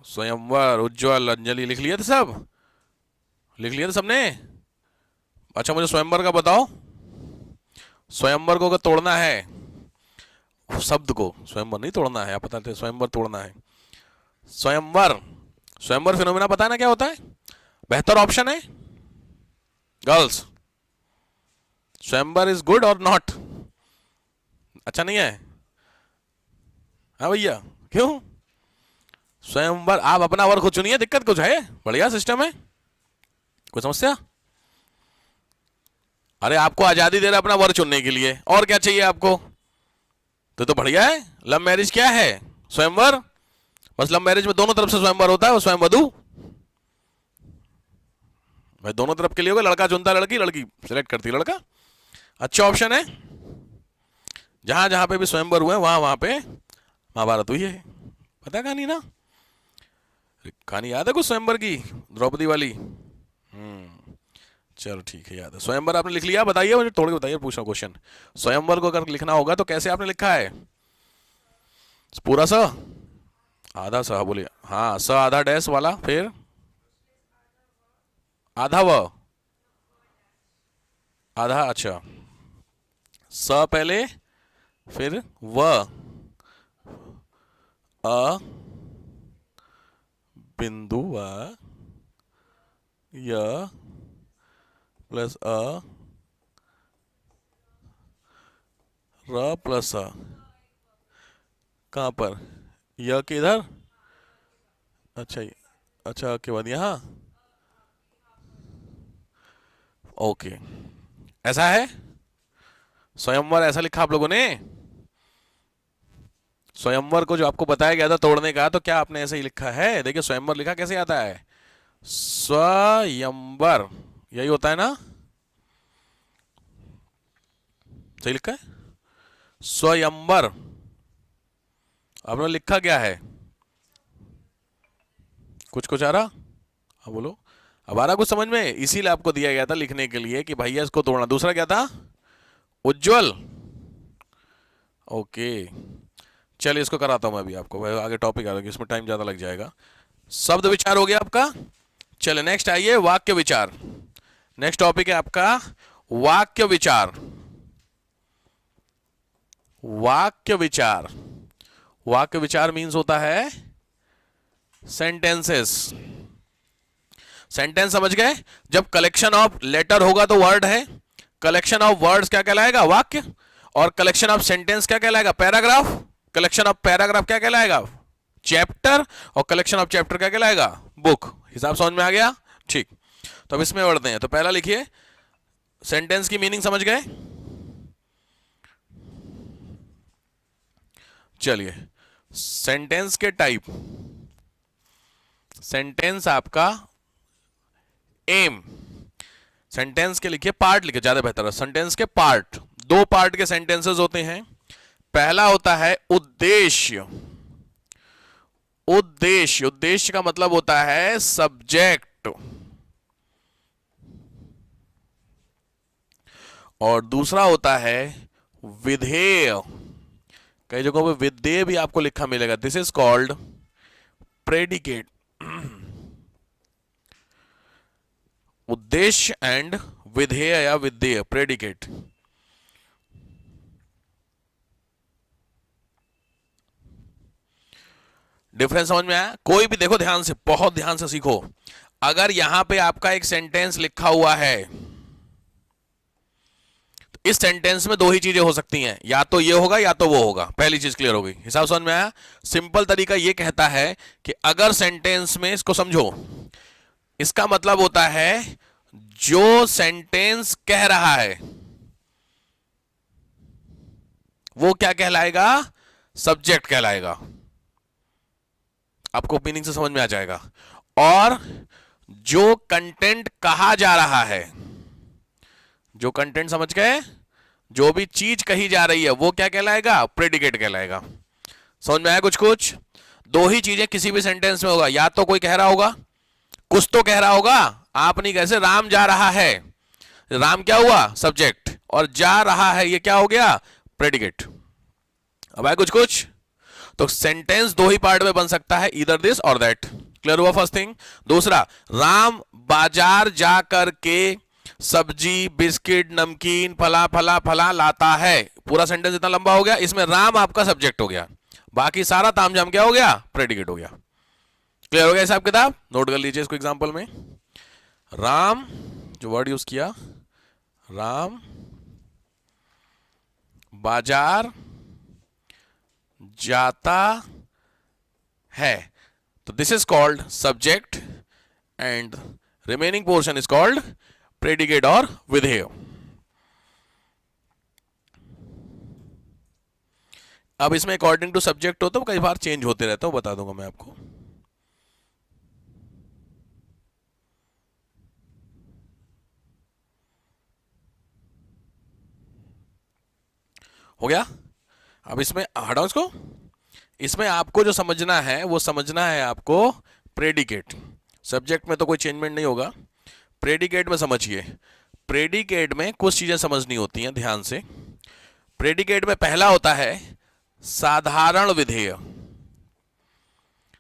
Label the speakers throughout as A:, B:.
A: स्वयंवर, उज्जवल, अंजलि, लिख लिया था सब? लिख लिया था सबने? अच्छा मुझे स्वयंवर का बताओ। स्वयंवर को अगर तोड़ना है, शब्द को स्वयंवर नहीं तोड़ना है, आप पता थे स्वयंवर तोड़ना है। स्वयंवर, स्वयंवर फिनोमिना पता है ना क्या होता है? बेहतर ऑप्शन है गर्ल्स। स्वयंवर इज गुड और नॉट? अच्छा नहीं है? हाँ भैया, क्यों? स्वयंवर, आप अपना वर खुद चुनिए, दिक्कत कुछ है? बढ़िया सिस्टम है, कोई समस्या? अरे आपको आजादी दे रहा है अपना वर चुनने के लिए, और क्या चाहिए आपको? तो बढ़िया है। लव मैरिज क्या है? स्वयंवर। बस लव मैरिज में दोनों तरफ से स्वयंवर होता है, वो स्वयं वधु। भाई दोनों तरफ के लिए होगा, लड़का चुनता है लड़की, लड़की सिलेक्ट करती है लड़का। अच्छा ऑप्शन है। जहां जहां पे भी स्वयंवर हुए वहां वहां पे महाभारत हुई है। पता है कहानी ना? कहानी याद है कुछ स्वयंवर की, द्रौपदी वाली? चलो ठीक है, याद है। स्वयंवर आपने लिख लिया? बताइए मुझे, तोड़ के बताइए, पूछ रहा हूं क्वेश्चन। स्वयंवर को अगर लिखना होगा तो कैसे आपने लिखा है? पूरा सा? आधा सा बोलिए। हाँ, स आधा डैश वाला, फिर आधा व, आधा, अच्छा। स पहले, फिर व, अ, बिंदु व, य प्लस अ, र प्लस अ। कहाँ पर? य के इधर? अच्छा अच्छा, के बाद यहाँ। ओके, ऐसा है? स्वयंवर ऐसा लिखा आप लोगों ने? स्वयंवर को जो आपको बताया गया था तोड़ने का, तो क्या आपने ऐसे ही लिखा है? देखिए स्वयंवर लिखा कैसे आता है, स्वयंवर, यही होता है ना? सही लिखा है, स्वयंवर। आपने लिखा क्या है? कुछ कुछ आ रहा? हाँ बोलो। अब आ रहा कुछ समझ में? इसीलिए आपको दिया गया था लिखने के लिए कि भैया इसको तोड़ना। दूसरा क्या था? उज्जवल। ओके, चलिए इसको कराता हूं मैं अभी आपको, भाई आगे टॉपिक आ रहा है, इसमें टाइम ज्यादा लग जाएगा। शब्द विचार हो गया आपका। चलिए नेक्स्ट आइए, वाक्य विचार। नेक्स्ट टॉपिक है आपका वाक्य विचार। वाक्य विचार, वाक्य विचार मीन्स होता है सेंटेंसेस। सेंटेंस समझ गए? जब कलेक्शन ऑफ लेटर होगा तो वर्ड है, कलेक्शन ऑफ वर्ड्स क्या कहलाएगा? वाक्य। और कलेक्शन ऑफ सेंटेंस क्या कहलाएगा? पैराग्राफ। कलेक्शन ऑफ पैराग्राफ क्या कहलाएगा? चैप्टर। और कलेक्शन ऑफ चैप्टर क्या कहलाएगा? बुक। हिसाब समझ में आ गया? ठीक, तो अब इसमें बढ़ते हैं। तो पहला लिखिए, सेंटेंस की मीनिंग समझ गए? चलिए, सेंटेंस के टाइप। सेंटेंस आपका एम, सेंटेंस के लिखिए पार्ट, लिखिए ज्यादा बेहतर है। सेंटेंस के पार्ट, दो पार्ट के सेंटेंसेस होते हैं। पहला होता है उद्देश्य। उद्देश्य, उद्देश्य का मतलब होता है सब्जेक्ट। और दूसरा होता है विधेय। कई जगहों पे विधेय भी आपको लिखा मिलेगा, दिस इज कॉल्ड प्रेडिकेट। उद्देश्य एंड विधेय या विधेय, प्रेडिकेट। डिफरेंस समझ में आया? कोई भी देखो ध्यान से, बहुत ध्यान से सीखो। अगर यहां पे आपका एक सेंटेंस लिखा हुआ है, तो इस सेंटेंस में दो ही चीजें हो सकती हैं, या तो ये होगा या तो वो होगा। पहली चीज क्लियर हो गई, हिसाब समझ में आया? सिंपल तरीका ये कहता है कि अगर सेंटेंस में, इसको समझो, इसका मतलब होता है जो सेंटेंस कह रहा है वो क्या कहलाएगा? सब्जेक्ट कहलाएगा। आपको मीनिंग से समझ में आ जाएगा। और जो कंटेंट कहा जा रहा है, जो कंटेंट, समझ गए, जो भी चीज कही जा रही है वो क्या कहलाएगा? प्रेडिकेट कहलाएगा। समझ में आया कुछ कुछ? दो ही चीजें किसी भी सेंटेंस में होगा, या तो कोई कह रहा होगा, कुछ तो कह रहा होगा, आप नहीं कैसे, राम जा रहा है, राम क्या हुआ? सब्जेक्ट। और जा रहा है, ये क्या हो गया? प्रेडिकेट। अब आया कुछ कुछ? तो सेंटेंस दो ही पार्ट में बन सकता है, ईदर दिस और दैट। क्लियर हुआ फर्स्ट थिंग। दूसरा, राम बाजार जा करके सब्जी बिस्किट नमकीन फला फला फला लाता है। पूरा सेंटेंस इतना लंबा हो गया, इसमें राम आपका सब्जेक्ट हो गया, बाकी सारा तामझाम क्या हो गया, प्रेडिकेट हो गया। क्लियर हो गया हिसाब किताब। नोट कर लीजिए इसको एग्जांपल में। राम, जो वर्ड यूज किया, राम बाजार जाता है, तो this is called subject and remaining portion is called predicate और विधेय। अब इसमें अकॉर्डिंग टू सब्जेक्ट हो तो कई बार चेंज होते रहते हो, बता दूंगा मैं आपको। हो गया। अब इसमें हटाओ इसको। इसमें आपको जो समझना है वो समझना है आपको प्रेडिकेट। सब्जेक्ट में तो कोई चेंजमेंट नहीं होगा, प्रेडिकेट में समझिए। प्रेडिकेट में कुछ चीजें समझनी होती हैं ध्यान से। प्रेडिकेट में पहला होता है साधारण विधेय।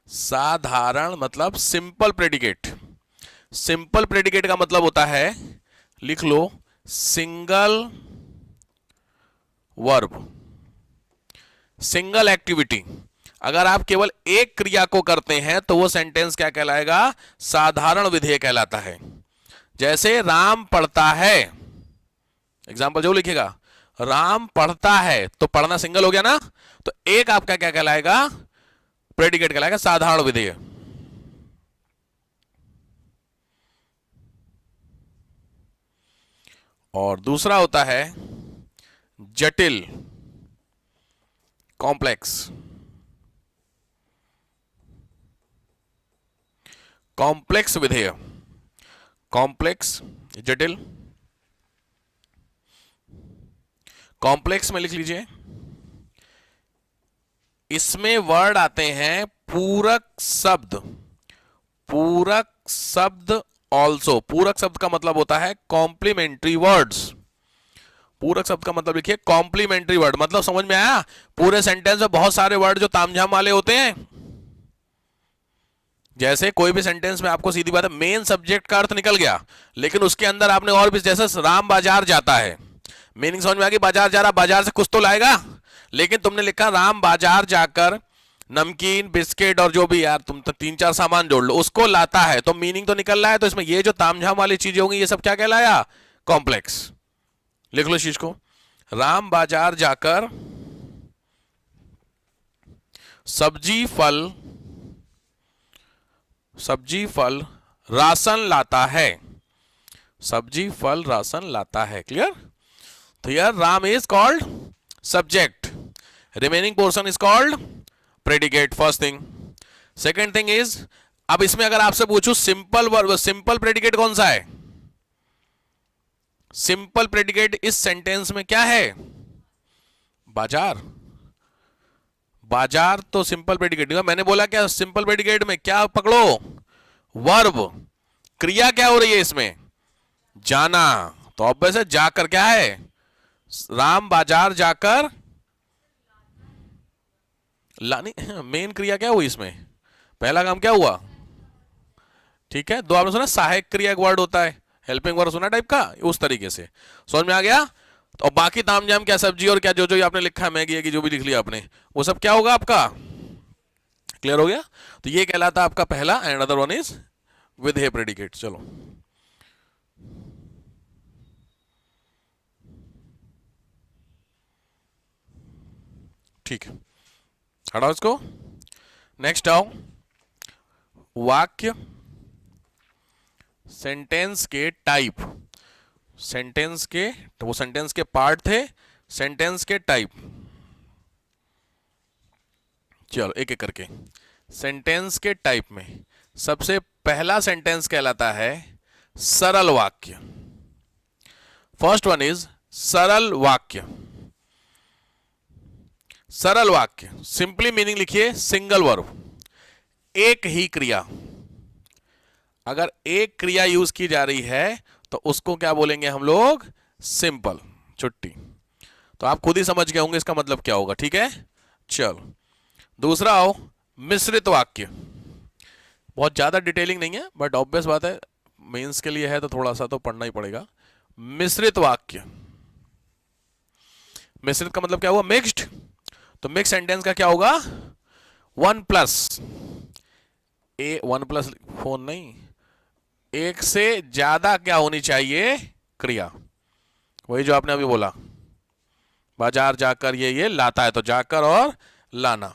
A: साधारण मतलब सिंपल प्रेडिकेट। सिंपल प्रेडिकेट का मतलब होता है, लिख लो, सिंगल वर्ब, सिंगल एक्टिविटी। अगर आप केवल एक क्रिया को करते हैं तो वो सेंटेंस क्या कहलाएगा, साधारण विधेय कहलाता है। जैसे राम पढ़ता है, एग्जाम्पल जो लिखेगा, राम पढ़ता है, तो पढ़ना सिंगल हो गया ना, तो एक आपका क्या कहलाएगा, प्रेडिकेट कहलाएगा, साधारण विधेय। और दूसरा होता है जटिल, कॉम्प्लेक्स। कॉम्प्लेक्स विधेय, कॉम्प्लेक्स, जटिल। कॉम्प्लेक्स में लिख लीजिए, इसमें वर्ड आते हैं पूरक शब्द। पूरक शब्द ऑल्सो। पूरक शब्द का मतलब होता है कॉम्प्लीमेंट्री वर्ड्स। पूरक शब्द का मतलब लिखिए कॉम्प्लीमेंट्री वर्ड। मतलब समझ में आया, पूरे सेंटेंस में बहुत सारे वर्ड जो तामझाम वाले होते हैं। जैसे कोई भी सेंटेंस में आपको सीधी बात है मेन सब्जेक्ट का अर्थ निकल गया, लेकिन उसके अंदर आपने और भी, जैसे राम बाजार जाता है, मीनिंग समझ में आ गई, बाजार जा रहा, बाजार से कुछ तो लाएगा, लेकिन तुमने लिखा राम बाजार जाकर नमकीन बिस्किट और जो भी यार तुम तो 3-4 सामान जोड़ लो, उसको लाता है, तो मीनिंग तो निकल रहा है। तो इसमें ये जो तामझाम वाली चीजें होंगी ये सब क्या कहलाया, कॉम्प्लेक्स। लिख लो इस चीज को, राम बाजार जाकर सब्जी फल राशन लाता है। सब्जी फल राशन लाता है। क्लियर। तो यार Ram is called subject, remaining portion is called predicate, first thing. Second thing is, अब इसमें अगर आपसे पूछूं सिंपल वर्ब, सिंपल प्रेडिकेट कौन सा है, सिंपल प्रेडिकेट इस सेंटेंस में क्या है, बाजार। बाजार तो सिंपल प्रेडिकेट। मैंने बोला क्या, सिंपल प्रेडिकेट में क्या पकड़ो, वर्ब। क्रिया क्या हो रही है इसमें, जाना। तो ऑब्वियस है जाकर क्या है, राम बाजार जाकर लानी। मेन क्रिया क्या हुई इसमें, पहला काम क्या हुआ, ठीक है। दो आपने सुना सहायक क्रिया एक वर्ड होता है, हेल्पिंग वर्ड सुना टाइप का, उस तरीके से समझ में आ गया। तो बाकी तामझाम क्या, सब्जी और क्या जो जो आपने लिखा है, मैगी की जो भी लिख लिया आपने, वो सब क्या होगा आपका, क्लियर हो गया। तो ये कहलाता आपका पहला, एंड अदर वन इज विधेय प्रेडिकेट। चलो ठीक है, हटाओ इसको। नेक्स्ट आओ, वाक्य सेंटेंस के टाइप। सेंटेंस के, तो वो सेंटेंस के पार्ट थे, सेंटेंस के टाइप। चलो एक एक करके। सेंटेंस के टाइप में सबसे पहला सेंटेंस कहलाता है सरल वाक्य। फर्स्ट वन इज सरल वाक्य। सरल वाक्य, सिंपली मीनिंग लिखिए सिंगल वर्ब, एक ही क्रिया। अगर एक क्रिया यूज की जा रही है तो उसको क्या बोलेंगे हम लोग, सिंपल, छुट्टी। तो आप खुद ही समझ गए होंगे इसका मतलब क्या होगा, ठीक है। चलो दूसरा आओ मिश्रित वाक्य। बहुत ज्यादा डिटेलिंग नहीं है, बट ऑब्वियस बात है मेंस के लिए है तो थोड़ा सा तो पढ़ना ही पड़ेगा। मिश्रित वाक्य, मिश्रित का मतलब क्या हुआ? मिक्स्ड। तो मिक्स सेंटेंस का क्या होगा? One plus one plus phone नहीं, एक से ज्यादा क्या होनी चाहिए? क्रिया। वही जो आपने अभी बोला, बाजार जाकर ये लाता है, तो जाकर और लाना।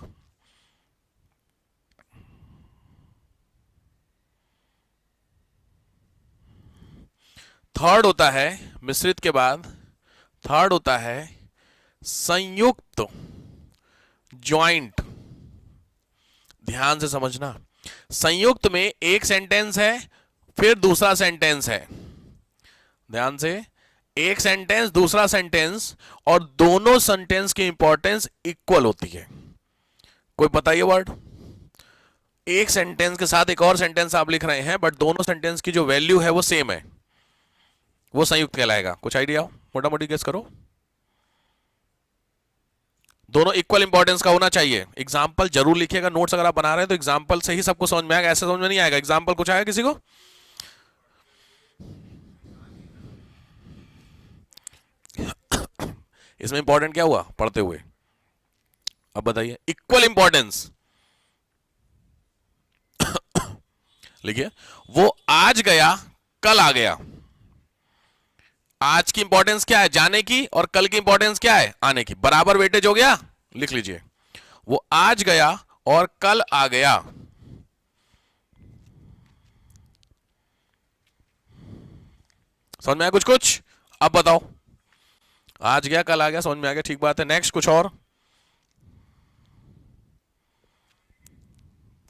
A: थर्ड होता है मिश्रित के बाद, थर्ड होता है संयुक्त, ज्वाइंट। ध्यान से समझना, संयुक्त में एक सेंटेंस है फिर दूसरा सेंटेंस है। ध्यान से, एक सेंटेंस दूसरा सेंटेंस, और दोनों सेंटेंस की इंपॉर्टेंस इक्वल होती है। कोई बताइए वर्ड? एक सेंटेंस के साथ एक और सेंटेंस आप लिख रहे हैं, बट दोनों सेंटेंस की जो वैल्यू है वो सेम है, वो संयुक्त कहलाएगा। कुछ आइडिया हो? मोटा मोटी गेस करो। दोनों इक्वल इंपॉर्टेंस का होना चाहिए। एग्जाम्पल जरूर लिखिएगा, नोट्स अगर आप बना रहे हैं तो एग्जाम्पल से ही सबको समझ में आएगा, ऐसे समझ में नहीं आएगा। एग्जाम्पल कुछ आएगा किसी को? इसमें इंपॉर्टेंट क्या हुआ पढ़ते हुए? अब बताइए, इक्वल इंपॉर्टेंस। लिखिए, वो आज गया कल आ गया। आज की इंपॉर्टेंस क्या है? जाने की। और कल की इंपॉर्टेंस क्या है? आने की। बराबर वेटेज हो गया। लिख लीजिए, वो आज गया और कल आ गया। समझ में आया कुछ कुछ? अब बताओ, आज गया कल आ गया, समझ में आ गया, ठीक बात है। नेक्स्ट कुछ और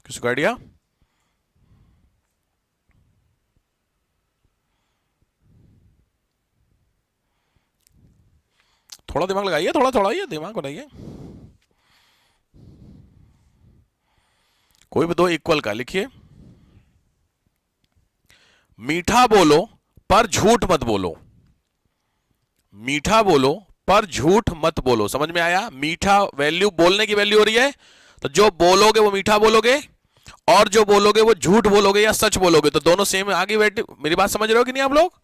A: किसी को आइडिया? थोड़ा दिमाग लगाइए, थोड़ा थोड़ा ये दिमाग बनाइए। कोई भी दो इक्वल का लिखिए। मीठा बोलो पर झूठ मत बोलो। मीठा बोलो पर झूठ मत बोलो। समझ में आया? मीठा वैल्यू, बोलने की वैल्यू हो रही है, तो जो बोलोगे वो मीठा बोलोगे, और जो बोलोगे वो झूठ बोलोगे या सच बोलोगे, तो दोनों सेम आगे बैठे। मेरी बात समझ रहे हो कि नहीं आप लोग?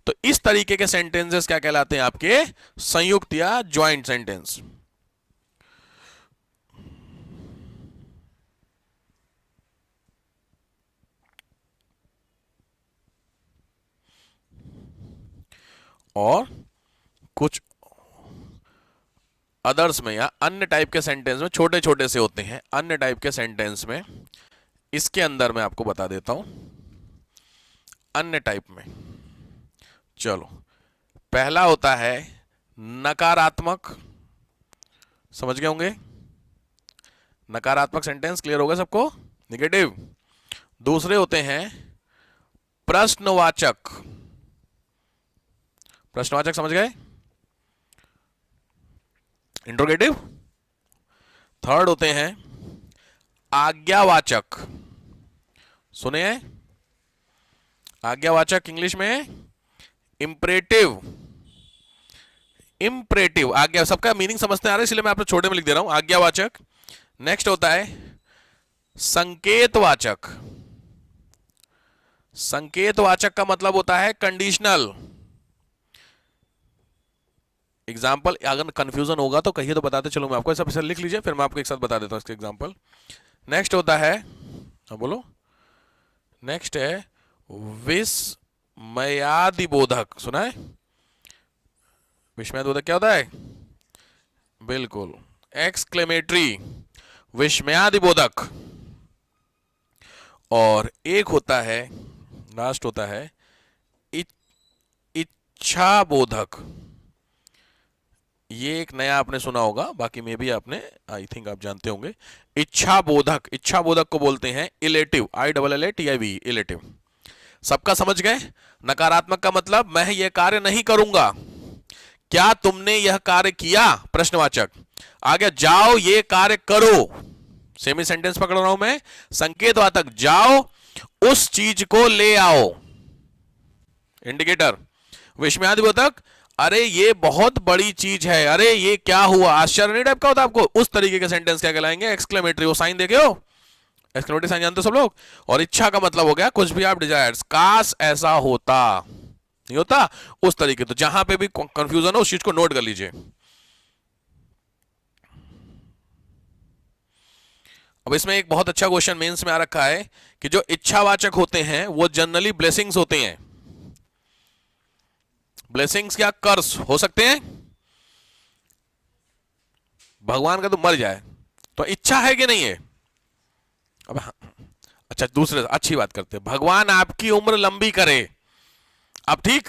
A: तो इस तरीके के सेंटेंसेस क्या कहलाते हैं? आपके संयुक्त या ज्वाइंट सेंटेंस। और कुछ अदर्स में या अन्य टाइप के सेंटेंस में छोटे छोटे से होते हैं। अन्य टाइप के सेंटेंस में, इसके अंदर मैं आपको बता देता हूं अन्य टाइप में। चलो, पहला होता है नकारात्मक। समझ गए होंगे? नकारात्मक सेंटेंस क्लियर होगा सबको? नेगेटिव। दूसरे होते हैं प्रश्नवाचक। प्रश्नवाचक समझ गए? इंट्रोगेटिव। थर्ड होते हैं आज्ञावाचक। सुने हैं? आज्ञावाचक इंग्लिश में इंपरेटिव। इंपरेटिव, आज्ञा। सबका मीनिंग समझते आ रहा है, इसलिए मैं आपको छोटे में लिख दे रहा हूं, आज्ञावाचक। नेक्स्ट होता है संकेतवाचक। संकेतवाचक का मतलब होता है कंडीशनल। एग्जाम्पल, अगर कंफ्यूजन होगा तो कहिए तो बताते चलो मैं आपको। ऐसा फिर लिख लीजिए, फिर मैं आपको एक साथ बता देता हूं इसके एग्जाम्पल। नेक्स्ट होता है, हाँ बोलो। नेक्स्ट है विस्मयादिबोधक। सुना है? विस्मयादिबोधक क्या होता है? बिल्कुल, एक्सक्लेमेटरी, विस्मयादिबोधक। और एक होता है, लास्ट होता है इच्छाबोधक। ये एक नया आपने सुना होगा, बाकी में भी आपने, आई थिंक आप जानते होंगे। इच्छाबोधक, इच्छाबोधक को बोलते हैं इलेटिव, ILLATIV, इलेटिव। सबका समझ गए? नकारात्मक का मतलब मैं यह कार्य नहीं करूंगा, क्या तुमने यह कार्य किया? प्रश्नवाचक। आगे जाओ ये कार्य करो। सेमी सेंटेंस पकड़ रहा हूं मैं। संकेतवाचक, जाओ उस चीज को ले आओ, इंडिकेटर। विस्मयादिबोधक, अरे ये बहुत बड़ी चीज है, अरे ये क्या हुआ, आश्चर्य नहीं टाइप का होता आपको, उस तरीके के सेंटेंस क्या कहलाएंगे, एक्सक्लेमेटरी। वो साइन देखे हो, एक्सक्लेमेटरी साइन जानते हो सब लोग। और इच्छा का मतलब हो गया कुछ भी आप डिजायर्स, काश ऐसा होता, नहीं होता उस तरीके। तो जहां पे भी कंफ्यूजन हो उस चीज को नोट कर लीजिए। अब इसमें एक बहुत अच्छा क्वेश्चन मेंस में आ रखा है कि जो इच्छावाचक होते हैं वो जनरली ब्लेसिंग्स होते हैं। ब्लेसिंग्स क्या कर्स हो सकते हैं, भगवान का तो मर जाए, तो इच्छा है कि नहीं है। अब हाँ, अच्छा दूसरे अच्छी बात करते हैं, भगवान आपकी उम्र लंबी करे। अब ठीक,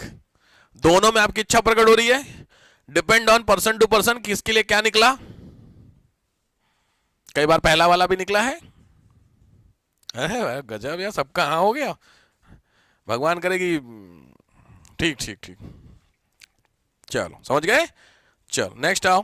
A: दोनों में आपकी इच्छा प्रकट हो रही है, depend on person to person किसके लिए क्या निकला। कई बार पहला वाला भी निकला है, अरे गजब यार, सबका हाँ हो गया, भगवान करेगी। ठीक ठीक ठीक, चलो समझ गए। चलो नेक्स्ट आओ।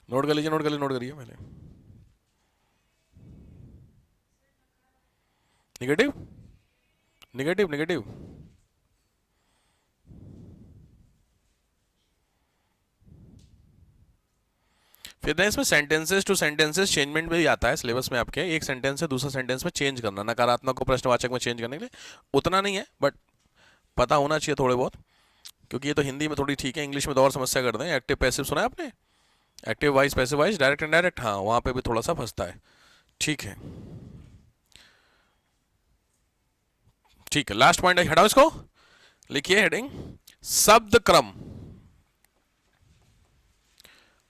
A: नोट कर लीजिए, नोट कर लीजिए, नोट करिए पहले। Negative, negative, negative. फिर ना इसमें सेंटेंसेस टू सेंटेंसेस चेंजमेंट भी आता है सिलेबस में आपके, एक सेंटेंस से दूसरा सेंटेंस में चेंज करना, नकारात्मक को प्रश्नवाचक में चेंज करने के लिए। उतना नहीं है बट पता होना चाहिए थोड़े बहुत, क्योंकि ये तो हिंदी में थोड़ी ठीक है, इंग्लिश में तो और समस्या करते हैं। एक्टिव पैसिव सुना है आपने, active voice passive wise, direct indirect, हाँ वहां पे भी थोड़ा सा फंसता है। ठीक है, ठीक है, लास्ट पॉइंट हटाओ इसको, लिखिए हेडिंग शब्द क्रम।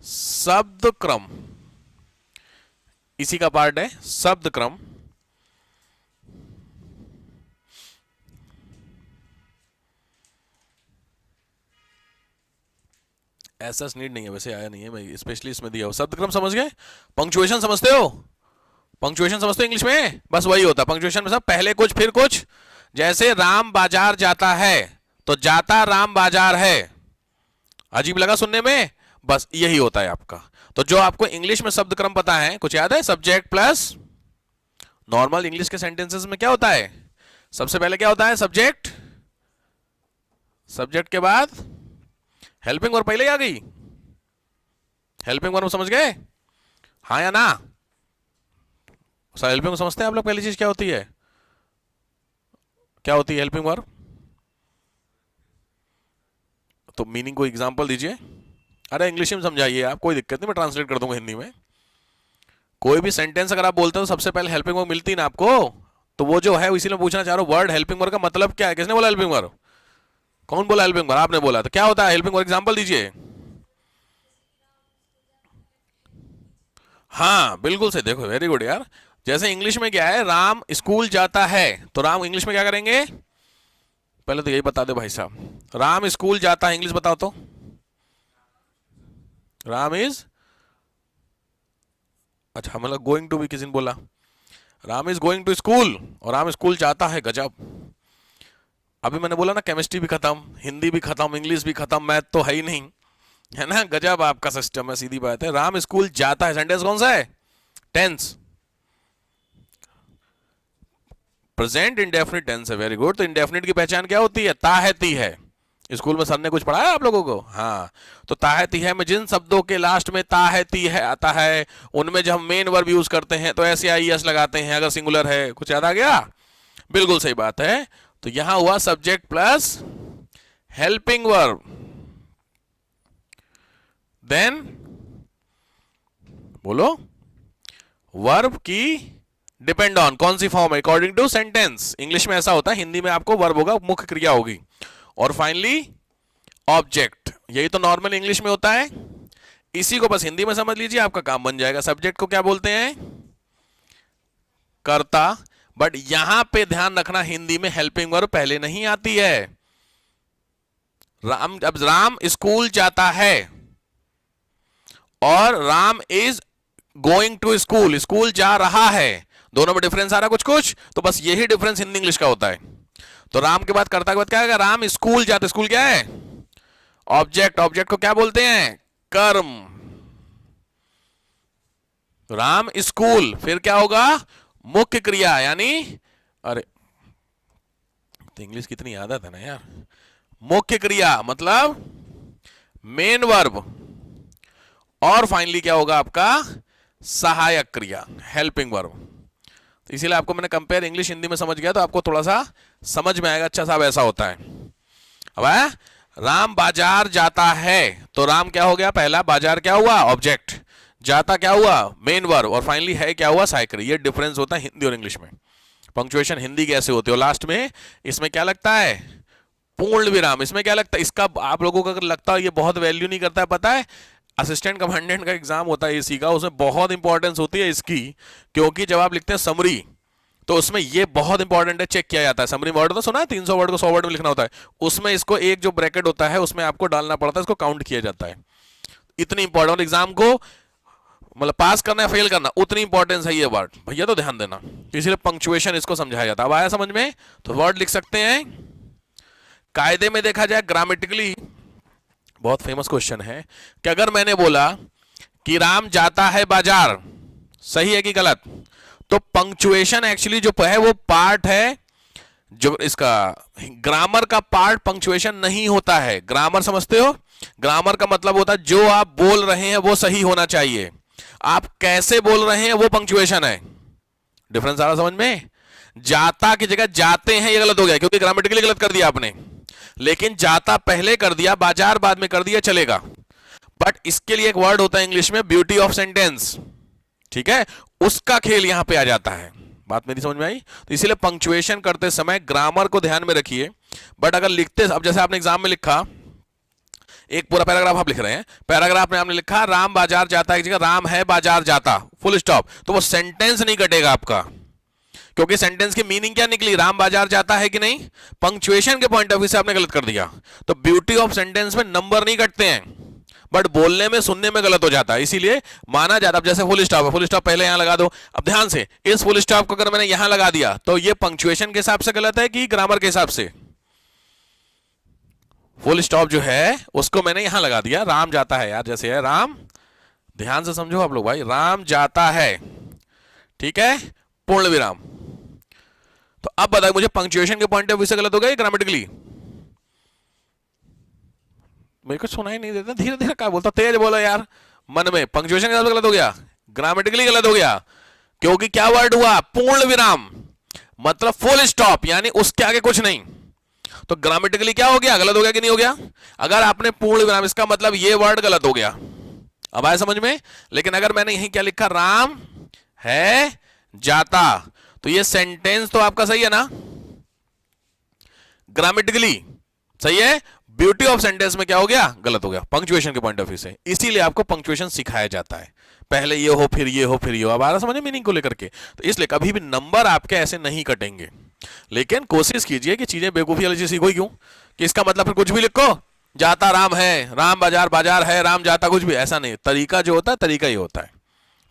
A: शब्द क्रम इसी का पार्ट है, शब्द क्रम। ऐसा नीड नहीं है, वैसे आया नहीं है, मैं स्पेशली इसमें दिया हो। शब्द क्रम समझ गए। पंक्चुएशन समझते हो, पंक्चुएशन समझते हो इंग्लिश में, बस वही होता है पंक्चुएशन में, सब पहले कुछ फिर कुछ। जैसे राम बाजार जाता है तो जाता राम बाजार है, अजीब लगा सुनने में, बस यही होता है आपका। तो जो आपको इंग्लिश में शब्द क्रम पता है, कुछ याद है, सब्जेक्ट प्लस, नॉर्मल इंग्लिश के सेंटेंसेस में क्या होता है, सबसे पहले क्या होता है, सब्जेक्ट, सब्जेक्ट के बाद हेल्पिंग वर्ब पहले आ गई, हेल्पिंग वर्ब समझ गए, हाँ या ना। हेल्पिंग समझते हैं आप लोग, पहली चीज क्या होती है, क्या होती है हेल्पिंग वर्ब, तो मीनिंग को एग्जांपल दीजिए। अरे इंग्लिश में समझाइए आप, कोई दिक्कत नहीं, मैं ट्रांसलेट कर दूंगा हिंदी में। कोई भी सेंटेंस अगर आप बोलते हो तो सबसे पहले हेल्पिंग वर्ब मिलती ना आपको, तो वो जो है इसीलिए पूछना चाह रहा हूं, वर्ड हेल्पिंग वर्ब का मतलब क्या है, किसने बोला हेल्पिंग वर्ब, कौन बोला हेल्पिंग वर्ब, आपने बोला, तो क्या होता है हेल्पिंग वर्ब, एग्जांपल दीजिए। हाँ बिल्कुल से, देखो वेरी गुड यार। जैसे इंग्लिश में क्या है, राम स्कूल जाता है, तो राम इंग्लिश में क्या करेंगे, पहले तो यही बता दे भाई साहब, राम स्कूल जाता है इंग्लिश बताओ तो, राम इज, अच्छा मतलब गोइंग टू भी किसी ने बोला, Ram is going to school, और राम स्कूल जाता है, गजब। अभी मैंने बोला ना, केमिस्ट्री भी खत्म, हिंदी भी खत्म, इंग्लिश भी खत्म, मैथ तो है ही नहीं, है ना, गजब आपका सिस्टम है, सीधी बात है। राम स्कूल जाता है, सेंटेंस कौन सा है, टेंस, प्रेजेंट इंडेफिनिट टेंस है, वेरी गुड। तो इंडेफिनिट की पहचान क्या होती है, ता है ती है, स्कूल में सर ने कुछ पढ़ाया आप लोगों को, हाँ। तो ता है ती है में जिन शब्दों के लास्ट में ता है ती है आता है, उनमें जब हम मेन वर्ब यूज करते हैं तो ऐसे आई एस लगाते हैं, अगर सिंगुलर है, कुछ याद आ गया, बिल्कुल सही बात है। तो यहां हुआ subject plus helping verb, then बोलो वर्ब की डिपेंड ऑन कौन सी फॉर्म है, अकॉर्डिंग टू सेंटेंस। इंग्लिश में ऐसा होता है, हिंदी में आपको वर्ब होगा, मुख्य क्रिया होगी, और फाइनली ऑब्जेक्ट। यही तो नॉर्मल इंग्लिश में होता है, इसी को बस हिंदी में समझ लीजिए, आपका काम बन जाएगा। सब्जेक्ट को क्या बोलते हैं, कर्ता, बट यहां पे ध्यान रखना हिंदी में हेल्पिंग वर्ब पहले नहीं आती है। राम, अब राम स्कूल जाता है और Ram is going to school, school जा रहा है, दोनों में डिफरेंस आ रहा कुछ कुछ, तो बस यही डिफरेंस हिंदी इंग्लिश का होता है। तो राम के बाद कर्ता के बाद क्या आएगा? राम स्कूल जाता। स्कूल क्या है? ऑब्जेक्ट। ऑब्जेक्ट को क्या बोलते हैं? कर्म। राम स्कूल, फिर क्या होगा? मुख्य क्रिया, यानी अरे तो इंग्लिश कितनी आदत है ना यार। मुख्य क्रिया मतलब मेन वर्ब, और फाइनली क्या होगा आपका? सहायक क्रिया, हेल्पिंग वर्ब। तो इसीलिए आपको मैंने कंपेयर इंग्लिश हिंदी में समझ गया तो आपको थोड़ा सा समझ में आएगा। अच्छा साहब ऐसा होता है। अब है राम बाजार जाता है, तो राम क्या हो गया? पहला। बाजार क्या हुआ? ऑब्जेक्ट। जाता क्या हुआ? Main verb. और फाइनली है क्या हुआ? सहायक क्रिया। ये डिफरेंस होता है हिंदी और इंग्लिश में। पंक्चुएशन हिंदी कैसे होती है, और लास्ट में इसमें क्या लगता है? पूर्ण विराम। इसमें क्या लगता है? इसका आप लोगों को अगर लगता है ये बहुत वैल्यू नहीं करता है, पता है असिस्टेंट कमांडेंट का एग्जाम होता है एसी का, उसमें बहुत इंपॉर्टेंस होती है इसकी, क्योंकि जब आप लिखते हैं समरी तो उसमें ये बहुत इंपॉर्टेंट है, चेक किया जाता है। समरी वर्ड तो सुना है 300 वर्ड को 100 वर्ड में लिखना होता है, उसमें इसको एक जो ब्रैकेट होता है उसमें आपको डालना पड़ता है, इसको काउंट किया जाता है। इतनी इंपॉर्टेंट एग्जाम को मतलब पास करना है फेल करना, उतनी इंपॉर्टेंस है ये वर्ड, भैया तो ध्यान देना। इसलिए पंक्चुएशन इसको समझाया जाता है। अब आया समझ में? तो वर्ड लिख सकते हैं। कायदे में देखा जाए ग्रामेटिकली बहुत फेमस क्वेश्चन है कि अगर मैंने बोला कि राम जाता है बाजार, सही है कि गलत? तो पंक्चुएशन एक्चुअली जो है वो पार्ट है, जो इसका ग्रामर का पार्ट पंक्चुएशन नहीं होता है। ग्रामर समझते हो? ग्रामर का मतलब होता है जो आप बोल रहे हैं वो सही होना चाहिए, आप कैसे बोल रहे हैं वो पंक्चुएशन है। डिफरेंस आ रहा समझ में? जाता की जगह जाते हैं, ये गलत हो गया क्योंकि ग्रामेटिकली गलत कर दिया आपने। लेकिन जाता पहले कर दिया, बाजार बाद में कर दिया, चलेगा। बट इसके लिए एक वर्ड होता है इंग्लिश में, ब्यूटी ऑफ सेंटेंस, ठीक है? उसका खेल यहां पे आ जाता है। बात मेरी समझ में आई? तो इसीलिए पंक्चुएशन करते समय ग्रामर को ध्यान में रखिए। बट अगर लिखते, अब जैसे आपने एग्जाम में लिखा एक पूरा पैराग्राफ आप लिख रहे हैं, पैराग्राफ में आपने लिखा राम बाजार जाता है की जगह राम है बाजार जाता, फुल स्टॉप, तो वो सेंटेंस नहीं कटेगा आपका, क्योंकि सेंटेंस की मीनिंग क्या निकली? राम बाजार जाता है कि नहीं? पंक्चुएशन के पॉइंट ऑफ व्यू से आपने गलत कर दिया। तो ब्यूटी ऑफ सेंटेंस में नंबर नहीं कटते हैं, बट बोलने में सुनने में गलत हो जाता है, इसीलिए माना जाता है। अब जैसे फुल स्टॉप है, फुल स्टॉप पहले यहां लगा दो। अब ध्यान से, इस फुल स्टॉप को अगर मैंने यहां लगा दिया तो ये पंक्चुएशन के हिसाब से गलत है कि ग्रामर के हिसाब से? फुल स्टॉप जो है उसको मैंने यहां लगा दिया, राम जाता है यार, जैसे है राम, ध्यान से समझो आप लोग भाई, राम जाता है, ठीक है, पूर्ण विराम। तो अब बताओ मुझे पंक्चुएशन के पॉइंट ऑफ व्यू से गलत हो गया ग्रामेटिकली? मेरे को सुनाई नहीं देता, धीरे धीरे क्या बोलता, तेज बोलो यार, मन में पंक्चुएशन के हिसाब से गलत हो गया, ग्रामेटिकली गलत हो गया, क्योंकि क्या वर्ड हुआ? पूर्ण विराम, मतलब फुल स्टॉप, यानी उसके आगे कुछ नहीं। तो ग्रामेटिकली क्या हो गया? गलत हो गया कि नहीं हो गया? अगर आपने पूर्ण विराम, इसका मतलब ये वर्ड गलत हो गया। अब आया समझ में? लेकिन अगर मैंने यहीं क्या लिखा? राम है जाता, तो ये सेंटेंस तो आपका सही है ना? ग्रामेटिकली सही है, ब्यूटी ऑफ सेंटेंस में क्या हो गया? गलत हो गया पंक्चुएशन के पॉइंट ऑफ व्यू से। इसीलिए आपको पंक्चुएशन सिखाया जाता है, पहले ये हो फिर ये हो फिर ये हो। अब आ रहा समझे मीनिंग को लेकर के? तो इसलिए कभी भी नंबर आपके ऐसे नहीं कटेंगे, लेकिन कोशिश कीजिए कि चीजें बेवकूफी वाली चीज सीखो, क्यों कि इसका मतलब फिर कुछ भी लिखो, जाता राम है, राम बाजार बाजार है, राम जाता, कुछ भी ऐसा नहीं। तरीका जो होता है तरीका ही होता है,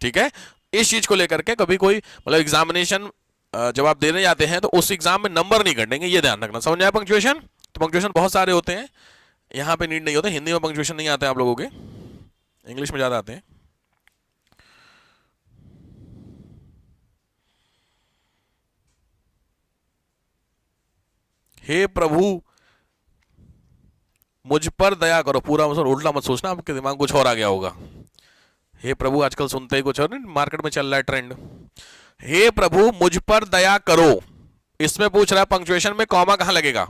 A: ठीक है? इस चीज को लेकर के कभी कोई मतलब एग्जामिनेशन जब आप देने जाते हैं तो उस एग्जाम में नंबर नहीं कटेंगे, ये ध्यान रखना। समझ आया पंक्चुएशन? तो पंक्चुएशन बहुत सारे होते हैं, यहां पे नीड नहीं होते। हिंदी में पंक्चुएशन नहीं आते हैं आप लोगों के, इंग्लिश में ज्यादा आते हैं। हे प्रभु मुझ पर दया करो, पूरा मतलब उल्टा मत सोचना, आपके दिमाग में कुछ और आ गया होगा। हे प्रभु आजकल सुनते ही कुछ और नहीं, मार्केट में चल रहा है ट्रेंड। हे प्रभु मुझ पर दया करो, इसमें पूछ रहा है पंक्चुएशन में कॉमा कहां लगेगा?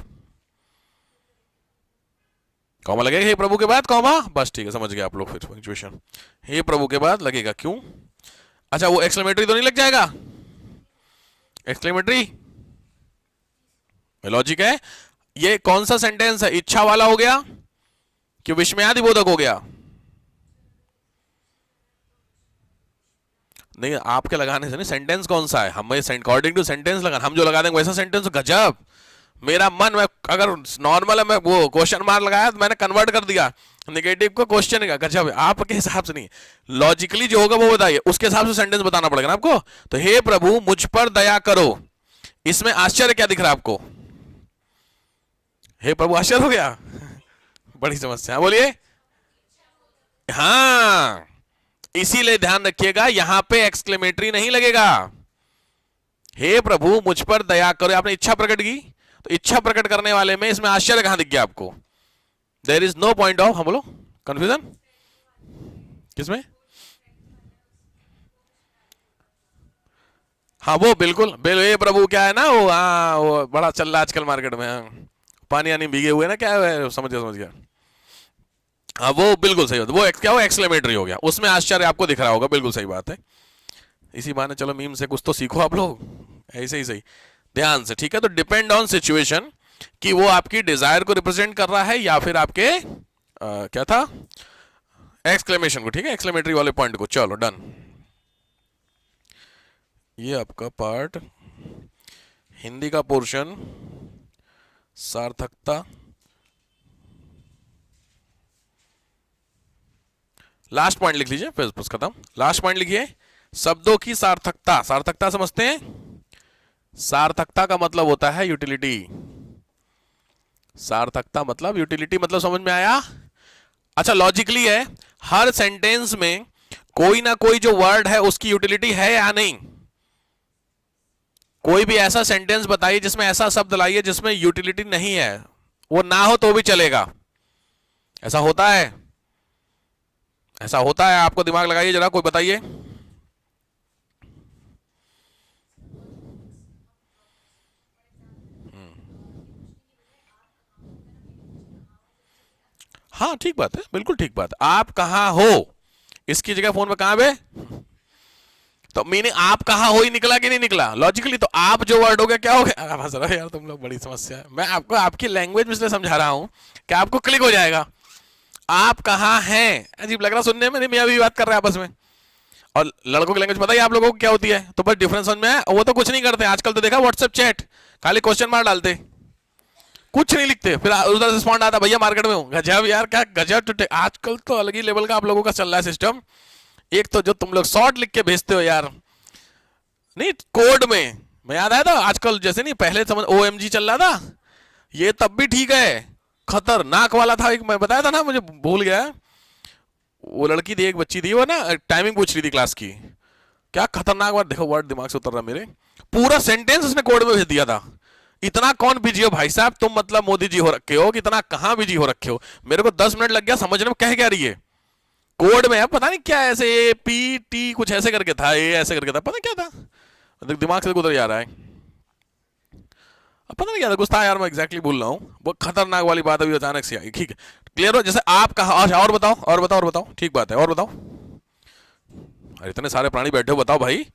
A: कॉमा लगेगा हे प्रभु के बाद, कॉमा, बस ठीक है, समझ गए आप लोग। फिर पंक्चुएशन हे प्रभु के बाद लगेगा, क्यों? अच्छा वो एक्सक्लेमेटरी तो नहीं लग जाएगा? एक्सक्लेमेटरी लॉजिक है। ये कौन सा सेंटेंस है? इच्छा वाला हो गया कि विस्मयादि बोधक हो गया? नहीं, आपके लगाने से नहीं, सेंटेंस कौन सा है, हमें अकॉर्डिंग टू सेंटेंस लगाना। हम जो लगा देंगे वैसा सेंटेंस, गजब, मेरा मन, मैं अगर नॉर्मल है मैं वो क्वेश्चन मार्क लगाया तो मैंने कन्वर्ट कर दिया नेगेटिव को क्वेश्चन का, गजब। आपके हिसाब से नहीं, लॉजिकली जो होगा वो बताइए, उसके हिसाब से सेंटेंस बताना पड़ेगा ना आपको। तो हे प्रभु मुझ पर दया करो, इसमें आश्चर्य क्या दिख रहा है आपको? हे प्रभु, आश्चर्य हो गया। बड़ी समस्या, बोलिए। हाँ, इसीलिए ध्यान रखिएगा, यहां पे एक्सक्लेमेटरी नहीं लगेगा। हे प्रभु मुझ पर दया करो, आपने इच्छा प्रकट की, तो इच्छा प्रकट करने वाले में इसमें आश्चर्य कहां दिख गया आपको? There is no point of, हम बोलो, कंफ्यूजन किसमें? हाँ वो बिल्कुल बिल्कुल, ये प्रभु क्या है ना, वो हाँ वो बड़ा चल रहा है आजकल मार्केट में, हाँ, पानी यानी भीगे हुए ना, क्या है, समझ गया समझ गया। हाँ वो बिल्कुल सही होता, वो क्या हो, एक्सक्लेमेटरी हो गया, उसमें आश्चर्य आपको दिख रहा होगा, बिल्कुल सही बात है। इसी बहाने चलो मीम से कुछ तो सीखो आप लोग, ऐसे ही सही, ध्यान से, ठीक है। तो डिपेंड ऑन सिचुएशन कि वो आपकी डिजायर को रिप्रेजेंट कर रहा है या फिर आपके क्या था, एक्सक्लेमेशन को, ठीक है, एक्सक्लेमेटरी वाले पॉइंट को। चलो डन, ये आपका पार्ट हिंदी का पोर्शन, सार्थकता, लास्ट पॉइंट लिख लीजिए, फिर बस खत्म। लास्ट पॉइंट लिखिए, शब्दों की सार्थकता। सार्थकता समझते हैं? सार्थकता का मतलब होता है यूटिलिटी। सार्थकता मतलब यूटिलिटी, मतलब समझ में आया? अच्छा, लॉजिकली है, हर सेंटेंस में कोई ना कोई जो वर्ड है उसकी यूटिलिटी है या नहीं? कोई भी ऐसा सेंटेंस बताइए जिसमें ऐसा शब्द लाइए जिसमें यूटिलिटी नहीं है, वो ना हो तो भी चलेगा। ऐसा होता है? ऐसा होता है, आपको दिमाग लगाइए जरा, कोई बताइए। हाँ ठीक बात है, बिल्कुल ठीक बात है। आप कहां हो, इसकी जगह फोन में कहां पे, तो मीनिंग आप कहां हो ही निकला कि नहीं निकला लॉजिकली? तो आप जो वर्ड हो गया क्या हो गया? हंस रहे हो यार तुम लोग, बड़ी समस्या है। मैं आपको आपकी लैंग्वेज में इसलिए समझा रहा हूं कि आपको क्लिक हो जाएगा। आप कहां हैं, अजीब लग रहा सुनने में, नहीं मैं अभी बात कर रहे हैं आपस में। और लड़कों की लैंग्वेज पता है आप लोगों को क्या होती है? तो बस डिफरेंस समझ में है। वो तो कुछ नहीं करते आजकल, तो देखा व्हाट्सएप चैट, खाली क्वेश्चन मार्क डालते, कुछ नहीं लिखते, फिर उधर से रिस्पॉन्ड आता, भैया मार्केट में हूँ। गजब यार, क्या गजब, आजकल तो अलग ही लेवल का आप लोगों का चल रहा है सिस्टम। एक तो जो तुम लोग शॉर्ट लिख के भेजते हो यार, नहीं कोड में, मैं याद आया था आजकल, जैसे नहीं पहले समझ OMG चल रहा था, ये तब भी ठीक है, खतरनाक वाला था एक, मैं बताया था ना, मुझे भूल गया। वो लड़की थी, एक बच्ची थी, वो ना टाइमिंग पूछ रही थी क्लास की, क्या खतरनाक बात, देखो वर्ड दिमाग से उतर रहा मेरे, पूरा सेंटेंस उसने कोड में भेज दिया था। इतना कौन बिजी हो भाई साहब, तुम मतलब मोदी जी हो रखे हो कि इतना कहां बिजी हो रखे हो? मेरे को 10 मिनट लग गया समझने में, कह क्या रही है, कोड में है पता नहीं क्या, ऐसे APT कुछ ऐसे करके था, ये ऐसे करके था, पता क्या था, दिमाग से गुजर जा रहा है, अब पता नहीं क्या था, कुछ था यार, मैं एग्जैक्टली भूल रहा हूँ। वो खतरनाक वाली बात अभी अचानक से आई, ठीक है क्लियर हो? जैसे आप कहा, अच्छा और बताओ और बताओ और बताओ, ठीक बात है, और बताओ। अरे इतने सारे प्राणी बैठे हो, बताओ भाई,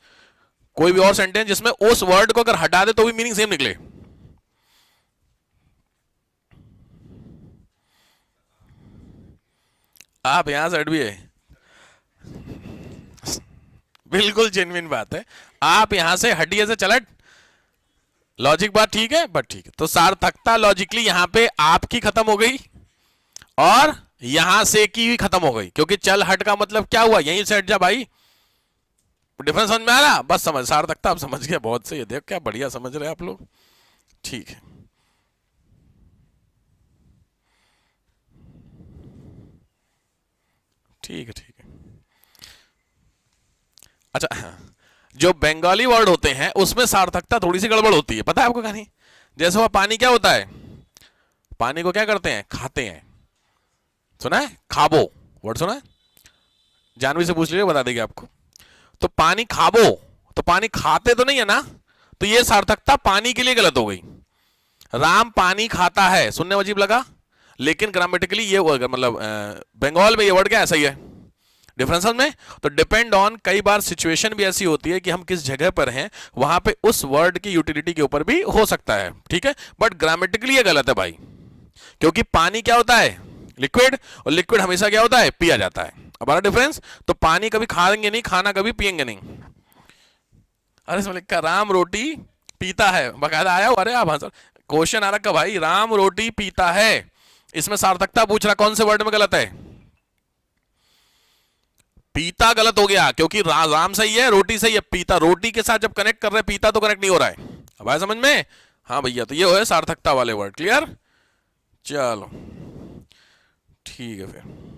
A: कोई भी और सेंटेंस जिसमें उस वर्ड को अगर हटा दे तो भी मीनिंग सेम निकले। आप यहां से हट भी है, बिल्कुल जेन्युइन बात है, आप यहां से हटिए से चलट, लॉजिक बात ठीक है, बट ठीक है। तो सार्थकता लॉजिकली यहां पे आपकी खत्म हो गई और यहां से की भी खत्म हो गई, क्योंकि चल हट का मतलब क्या हुआ, यहीं से हट जा भाई। डिफरेंस समझ में आ रहा? बस समझ, सार्थकता आप समझ गए, बहुत सही है, देख क्या बढ़िया समझ रहे हैं आप लोग, ठीक है। ठीक है ठीक है। अच्छा हाँ, जो बंगाली वर्ड होते हैं उसमें सार्थकता थोड़ी सी गड़बड़ होती है, पता है आपको कहानी? जैसे वह पानी क्या होता है, पानी को क्या करते हैं, खाते हैं, सुना है खाबो, वर्ड सुना है? जानवी से पूछ लीजिए, बता देगी आपको। तो पानी खाबो, तो पानी खाते तो नहीं है ना, तो ये सार्थकता पानी के लिए गलत हो गई। राम पानी खाता है, सुनने में अजीब लगा, लेकिन ग्रामेटिकली ये मतलब बंगाल में ये वर्ड क्या ऐसा ही है, डिफरेंस में। तो डिपेंड ऑन, कई बार सिचुएशन भी ऐसी होती है कि हम किस जगह पर हैं, वहां पे उस वर्ड की यूटिलिटी के ऊपर भी हो सकता है, ठीक है, बट ग्रामेटिकली ये गलत है भाई, क्योंकि पानी क्या होता है, लिक्विड, और लिक्विड हमेशा क्या होता है, पिया जाता है। अब बड़ा डिफरेंस, तो पानी कभी खाएंगे नहीं, खाना कभी पिएंगे नहीं। अरे इसमें लिखा राम रोटी पीता है, बकायदा आया, अरे आप क्वेश्चन आ रखा भाई, राम रोटी पीता है, इसमें सार्थकता पूछ रहा कौन से वर्ड में गलत है? पीता गलत हो गया, क्योंकि राम सही है, रोटी सही है, पीता, रोटी के साथ जब कनेक्ट कर रहे हैं, पीता तो कनेक्ट नहीं हो रहा है। अब आया समझ में? हाँ भैया, तो ये हो सार्थकता वाले वर्ड, क्लियर? चलो ठीक है फिर।